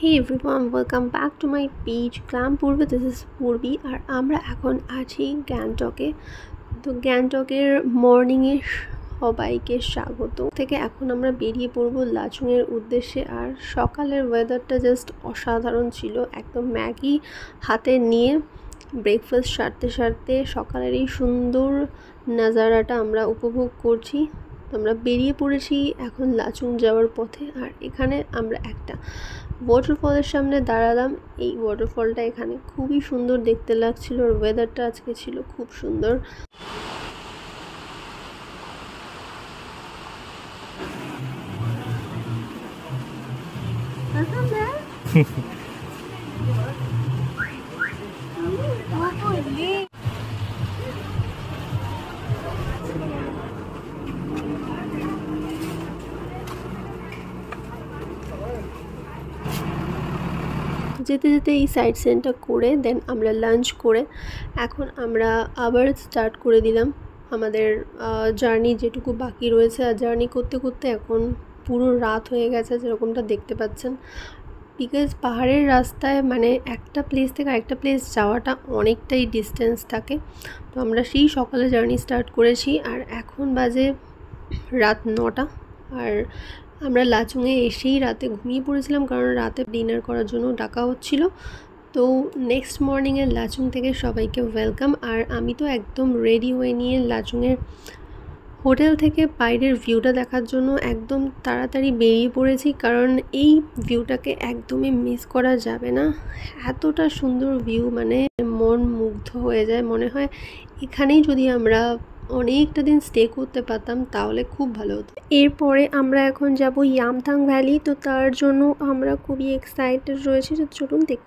Hey everyone, welcome back to my page Glam Purvi. This is Purvi আর আমরা এখন আছি গ্যাংটকে। তো গ্যাংটকের মর্নিংয়ে সবাইকে স্বাগত। থেকে এখন আমরা বেরিয়ে পড়বো লাচুংয়ের উদ্দেশ্যে। আর সকালের ওয়েদারটা জাস্ট অসাধারণ ছিল, একদম ম্যাগি হাতে নিয়ে ব্রেকফাস্ট সারতে সারতে সকালের এই সুন্দর নাজারাটা আমরা উপভোগ করছি। আমরা বেরিয়ে পড়েছি এখন লাচুং যাওয়ার পথে। আর এখানে আমরা একটা ওয়াটারফলের সামনে দাঁড়ালাম। এই ওয়াটারফলটা এখানে খুবই সুন্দর দেখতে লাগছিল আর ওয়েদারটা আজকে ছিল খুব সুন্দর। যেতে যেতে এই সাইড সিনটা করে দেন আমরা লাঞ্চ করে এখন আমরা আবার স্টার্ট করে দিলাম আমাদের জার্নি যেটুকু বাকি রয়েছে। আর জার্নি করতে করতে এখন পুরো রাত হয়ে গেছে যেরকমটা দেখতে পাচ্ছেন, বিকজ পাহাড়ের রাস্তায় মানে একটা প্লেস থেকে আরেকটা প্লেস যাওয়াটা অনেকটাই ডিস্টেন্স থাকে। তো আমরা সেই সকালে জার্নি স্টার্ট করেছি আর এখন বাজে রাত 9টা। আর আমরা লাচুংয়ে এসেই রাতে ঘুমিয়ে পড়েছিলাম, কারণ রাতে ডিনার করার জন্য ডাকা হচ্ছিল। তো নেক্সট মর্নিংয়ে লাচুং থেকে সবাইকে ওয়েলকাম। আর আমি তো একদম রেডি হয়ে নিয়ে লাচুংয়ের হোটেল থেকে বাইরের ভিউটা দেখার জন্য একদম তাড়াতাড়ি বেরিয়ে পড়েছি, কারণ এই ভিউটাকে একদমই মিস করা যাবে না। এতটা সুন্দর ভিউ, মানে মন মুগ্ধ হয়ে যায়, মনে হয় এখানেই যদি আমরা অনেকটা দিন স্টে করতে পারতাম তাহলে খুব ভালো হতো। এরপরে আমরা এখন যাব ইয়ামথাং ভ্যালি। তো তার জন্য আমরা খুবই এক্সাইটেড রয়েছি। তো চলুন দেখতে